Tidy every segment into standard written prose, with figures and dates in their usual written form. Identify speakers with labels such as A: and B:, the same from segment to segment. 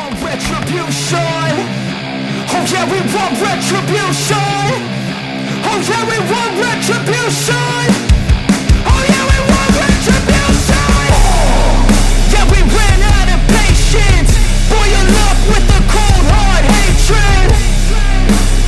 A: want retribution. Oh yeah, we want retribution. Oh yeah, we want retribution. Oh yeah, we want retribution. Yeah, we ran out of patience. Boil up with the cold hard hatred.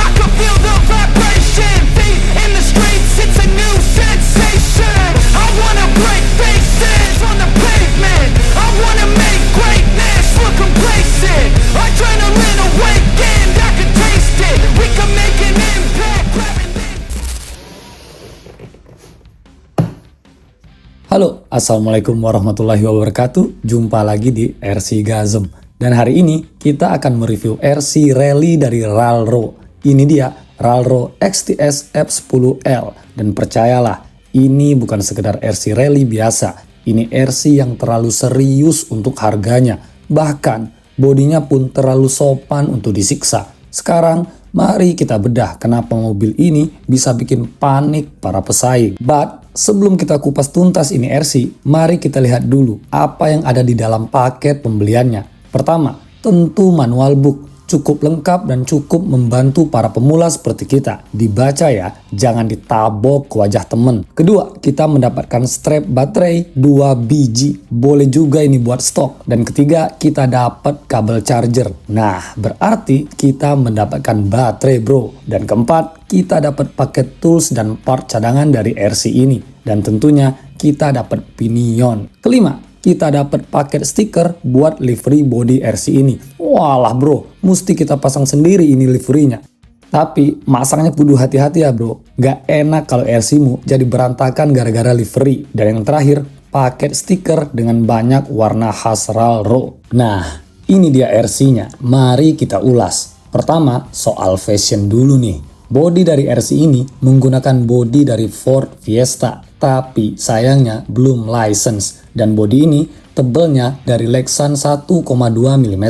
A: I can feel the vibration. Feet in the streets, it's a new sensation. I wanna break faces on the pavement. I wanna make greatness look complacent. Adrenaline awakened, I can taste it. We can make an impact.
B: Halo, Assalamualaikum warahmatullahi wabarakatuh. Jumpa lagi di RC Gazem. Dan hari ini kita akan mereview RC Rally dari Ralro. Ini dia Ralro XTS F10L. Dan percayalah, ini bukan sekedar RC Rally biasa. Ini RC yang terlalu serius untuk harganya. Bahkan bodinya pun terlalu sopan untuk disiksa. Sekarang mari kita bedah kenapa mobil ini bisa bikin panik para pesaing. But sebelum kita kupas tuntas ini RC, mari kita lihat dulu apa yang ada di dalam paket pembeliannya. Pertama, tentu manual book. Cukup lengkap dan cukup membantu para pemula seperti kita. Dibaca ya, jangan ditabok ke wajah temen. Kedua, kita mendapatkan strap baterai 2 biji. Boleh juga ini buat stok. Dan ketiga, kita dapat kabel charger. Nah, berarti kita mendapatkan baterai bro. Dan keempat, kita dapat paket tools dan part cadangan dari RC ini. Dan tentunya kita dapat pinion. Kelima, kita dapat paket stiker buat livery body RC ini. Walah bro, mesti kita pasang sendiri ini liverynya. Tapi masangnya kudu hati-hati ya bro. Gak enak kalau RC-mu jadi berantakan gara-gara livery. Dan yang terakhir, paket stiker dengan banyak warna khas Ralro. Nah, ini dia RC-nya. Mari kita ulas. Pertama, soal fashion dulu nih. Bodi dari RC ini menggunakan bodi dari Ford Fiesta, tapi sayangnya belum license. Dan bodi ini tebelnya dari Lexan 1,2 mm.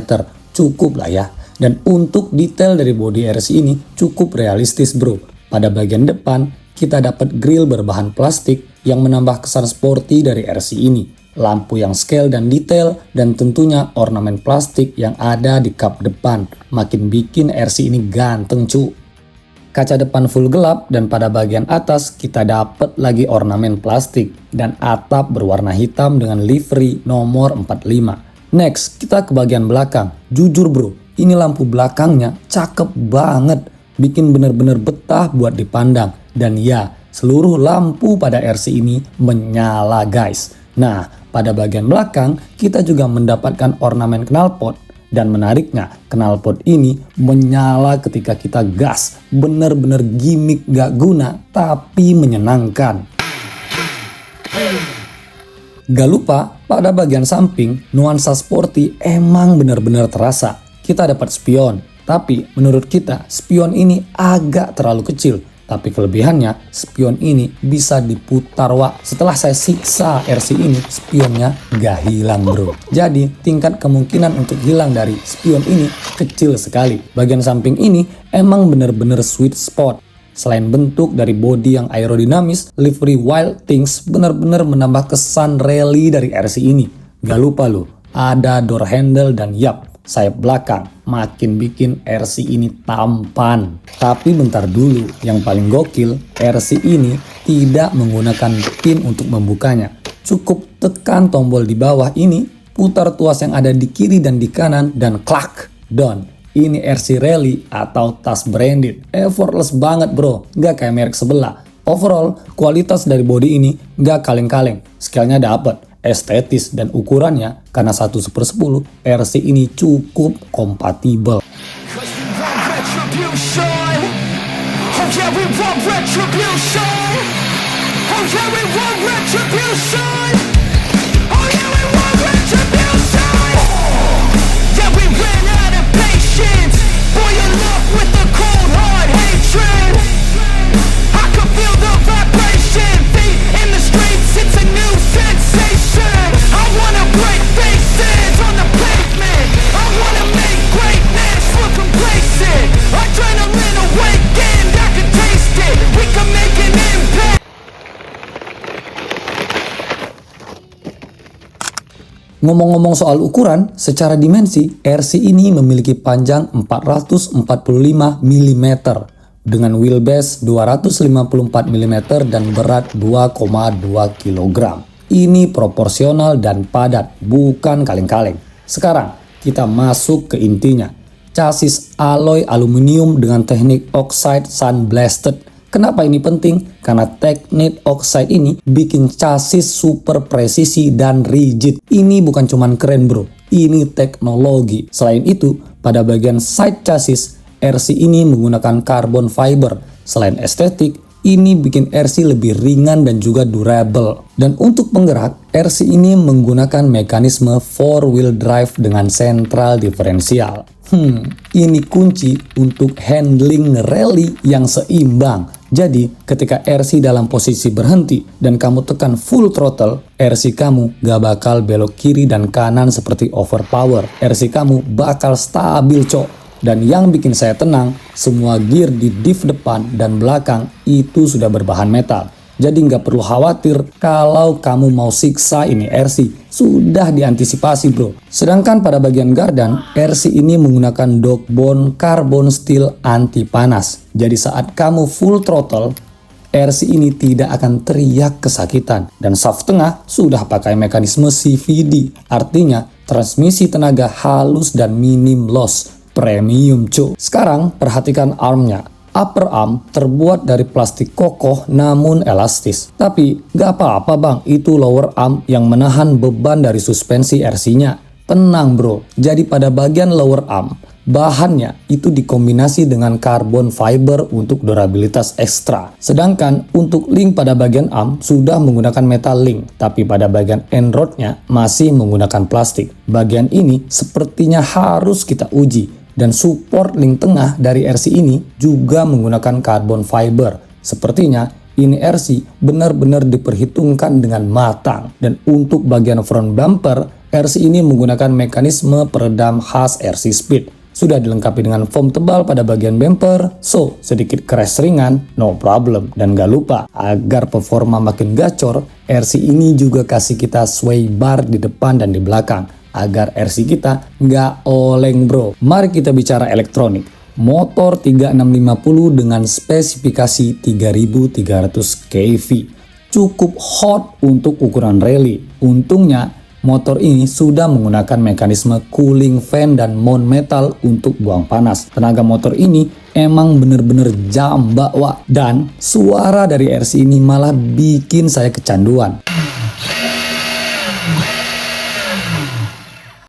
B: Cukup lah ya. Dan untuk detail dari bodi RC ini cukup realistis bro. Pada bagian depan kita dapat grill berbahan plastik yang menambah kesan sporty dari RC ini. Lampu yang scale dan detail, dan tentunya ornamen plastik yang ada di kap depan. Makin bikin RC ini ganteng cu. Kaca depan full gelap dan pada bagian atas kita dapat lagi ornamen plastik dan atap berwarna hitam dengan livery nomor 45. Next, kita ke bagian belakang. Jujur bro, ini lampu belakangnya cakep banget. Bikin bener-bener betah buat dipandang. Dan ya, seluruh lampu pada RC ini menyala guys. Nah, pada bagian belakang kita juga mendapatkan ornamen knalpot. Dan menariknya, knalpot ini menyala ketika kita gas. Bener-bener gimmick gak guna, tapi menyenangkan. Gak lupa, pada bagian samping, nuansa sporty emang bener-bener terasa. Kita dapat spion, tapi menurut kita, spion ini agak terlalu kecil. Tapi kelebihannya, spion ini bisa diputar wak. Setelah saya siksa RC ini, spionnya gak hilang bro. Jadi tingkat kemungkinan untuk hilang dari spion ini kecil sekali. Bagian samping ini emang bener-bener sweet spot. Selain bentuk dari bodi yang aerodinamis, livery Wild Things bener-bener menambah kesan rally dari RC ini. Gak lupa loh, ada door handle dan yap, sayap belakang. Makin bikin RC ini tampan. Tapi bentar dulu, yang paling gokil, RC ini tidak menggunakan pin untuk membukanya. Cukup tekan tombol di bawah ini, putar tuas yang ada di kiri dan di kanan, dan klak, done. Ini RC Rally atau tas branded. Effortless banget bro, gak kayak merek sebelah. Overall, kualitas dari bodi ini gak kaleng-kaleng. Scale-nya dapet, estetis dan ukurannya karena 1/10, RC ini cukup kompatibel. Ngomong-ngomong soal ukuran, secara dimensi, RC ini memiliki panjang 445 mm dengan wheelbase 254 mm dan berat 2,2 kg. Ini proporsional dan padat, bukan kaleng-kaleng. Sekarang, kita masuk ke intinya. Chassis alloy aluminium dengan teknik oxide sun-blasted. Kenapa ini penting? Karena teknik oxide ini bikin chassis super presisi dan rigid. Ini bukan cuman keren bro, ini teknologi. Selain itu, pada bagian side chassis, RC ini menggunakan carbon fiber. Selain estetik, ini bikin RC lebih ringan dan juga durable. Dan untuk penggerak, RC ini menggunakan mekanisme 4-wheel drive dengan central differential. Ini kunci untuk handling rally yang seimbang. Jadi, ketika RC dalam posisi berhenti dan kamu tekan full throttle, RC kamu gak bakal belok kiri dan kanan seperti overpower. RC kamu bakal stabil, cok. Dan yang bikin saya tenang, semua gear di diff depan dan belakang itu sudah berbahan metal. Jadi nggak perlu khawatir kalau kamu mau siksa ini RC. Sudah diantisipasi bro. Sedangkan pada bagian gardan, RC ini menggunakan dog bone carbon steel anti panas. Jadi saat kamu full throttle, RC ini tidak akan teriak kesakitan. Dan shaft tengah sudah pakai mekanisme CVD. Artinya transmisi tenaga halus dan minim loss. Premium cu. Sekarang perhatikan armnya. Upper arm terbuat dari plastik kokoh namun elastis. Tapi gak apa-apa bang, itu lower arm yang menahan beban dari suspensi RC-nya. Tenang bro, jadi pada bagian lower arm, bahannya itu dikombinasi dengan carbon fiber untuk durabilitas ekstra. Sedangkan untuk link pada bagian arm sudah menggunakan metal link, tapi pada bagian end rodnya masih menggunakan plastik. Bagian ini sepertinya harus kita uji. Dan support link tengah dari RC ini juga menggunakan carbon fiber. Sepertinya ini RC benar-benar diperhitungkan dengan matang. Dan untuk bagian front bumper, RC ini menggunakan mekanisme peredam khas RC Speed. Sudah dilengkapi dengan foam tebal pada bagian bumper, so sedikit crash ringan, no problem. Dan gak lupa, agar performa makin gacor, RC ini juga kasih kita sway bar di depan dan di belakang. Agar RC kita nggak oleng bro. Mari kita bicara elektronik. Motor 3650 dengan spesifikasi 3300 kV. Cukup hot untuk ukuran rally. Untungnya motor ini sudah menggunakan mekanisme cooling fan dan mount metal untuk buang panas. Tenaga motor ini emang bener-bener jambak wak. Dan suara dari RC ini malah bikin saya kecanduan.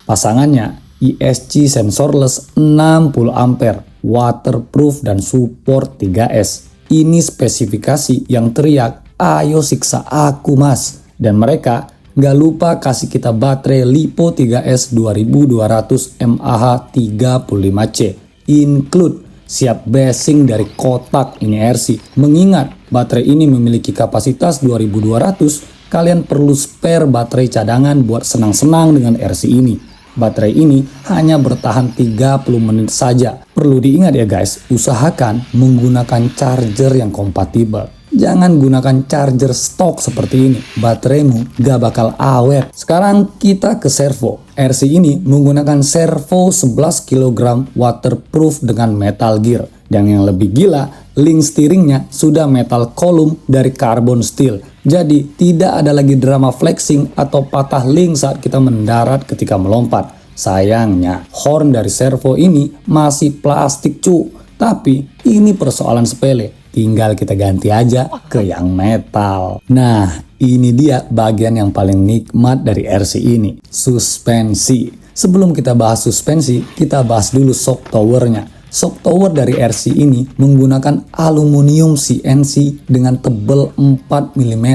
B: Pasangannya ESC sensorless 60 ampere, waterproof dan support 3S. Ini spesifikasi yang teriak, ayo siksa aku mas. Dan mereka gak lupa kasih kita baterai LiPo 3S 2200 mAh 35C. Include siap basing dari kotak ini RC. Mengingat baterai ini memiliki kapasitas 2200, kalian perlu spare baterai cadangan buat senang-senang dengan RC ini. Baterai ini hanya bertahan 30 menit saja. Perlu diingat ya guys, usahakan menggunakan charger yang kompatibel. Jangan gunakan charger stok seperti ini. Bateraimu gak bakal awet. Sekarang kita ke servo. RC ini menggunakan servo 11 kg waterproof dengan metal gear. Dan yang lebih gila, link steeringnya sudah metal kolom dari carbon steel. Jadi tidak ada lagi drama flexing atau patah link saat kita mendarat ketika melompat. Sayangnya horn dari servo ini masih plastik cu. Tapi ini persoalan sepele. Tinggal kita ganti aja ke yang metal. Nah ini dia bagian yang paling nikmat dari RC ini. Suspensi. Sebelum kita bahas suspensi, kita bahas dulu shock towernya. Shock tower dari RC ini menggunakan aluminium CNC dengan tebal 4 mm.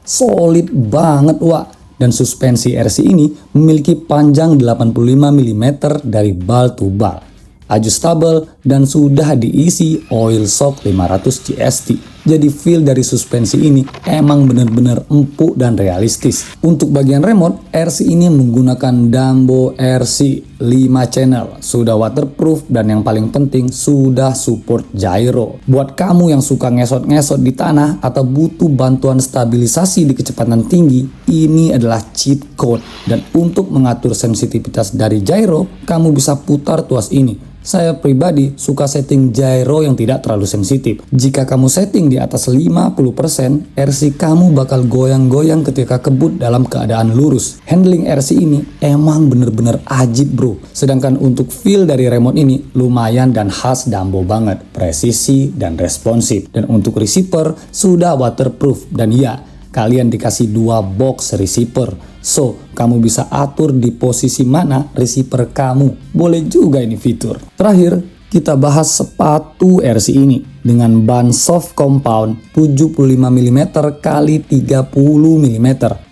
B: Solid banget wak. Dan suspensi RC ini memiliki panjang 85 mm dari bal to bal. Adjustable dan sudah diisi oil shock 500 GST. Jadi feel dari suspensi ini emang bener-bener empuk dan realistis. Untuk bagian remote, RC ini menggunakan Dambo RC 5 channel, sudah waterproof, dan yang paling penting sudah support gyro. Buat kamu yang suka ngesot-ngesot di tanah atau butuh bantuan stabilisasi di kecepatan tinggi, ini adalah cheat code. Dan untuk mengatur sensitivitas dari gyro, kamu bisa putar tuas ini. Saya pribadi suka setting gyro yang tidak terlalu sensitif. Jika kamu setting di atas 50%, RC kamu bakal goyang-goyang ketika kebut dalam keadaan lurus. Handling RC ini emang bener-bener ajib bro. Sedangkan untuk feel dari remote ini lumayan dan khas Dambo banget. Presisi dan responsif. Dan untuk receiver sudah waterproof. Dan ya, kalian dikasih 2 box receiver. So, kamu bisa atur di posisi mana receiver kamu. Boleh juga ini fitur. Terakhir, kita bahas sepatu RC ini dengan ban soft compound 75 mm x 30 mm.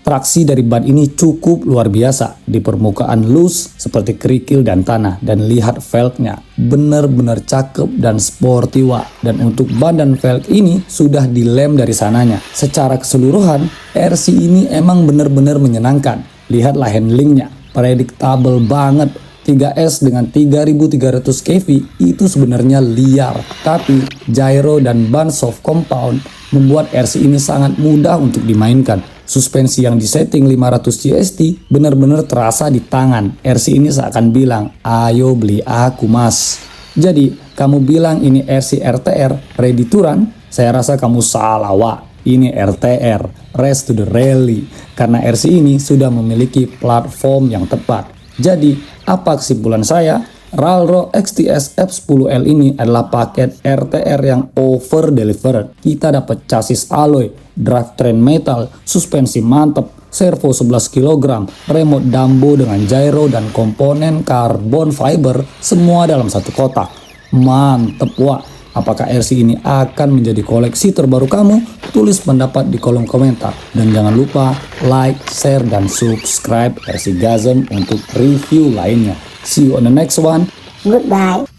B: Traksi dari ban ini cukup luar biasa di permukaan loose seperti kerikil dan tanah. Dan lihat velgnya, bener-bener cakep dan sporty wah. Dan untuk ban dan velg ini sudah dilem dari sananya. Secara keseluruhan, RC ini emang bener-bener menyenangkan. Lihatlah handlingnya, predictable banget. 3S dengan 3300 kV itu sebenarnya liar, tapi gyro dan ban soft compound membuat RC ini sangat mudah untuk dimainkan. Suspensi yang disetting 500 CST benar-benar terasa di tangan. RC ini seakan bilang, ayo beli aku mas. Jadi kamu bilang ini RC RTR ready to run, saya rasa kamu salah wak. Ini RTR, Race to the Rally, karena RC ini sudah memiliki platform yang tepat. Jadi, apa kesimpulan saya? Ralro XTS F10L ini adalah paket RTR yang over delivered. Kita dapat chassis alloy, drivetrain metal, suspensi mantep, servo 11 kg, remote Dambo dengan gyro dan komponen carbon fiber, semua dalam satu kotak. Mantep wah. Apakah RC ini akan menjadi koleksi terbaru kamu? Tulis pendapat di kolom komentar. Dan jangan lupa like, share, dan subscribe RC Gazem untuk review lainnya. See you on the next one.
C: Goodbye.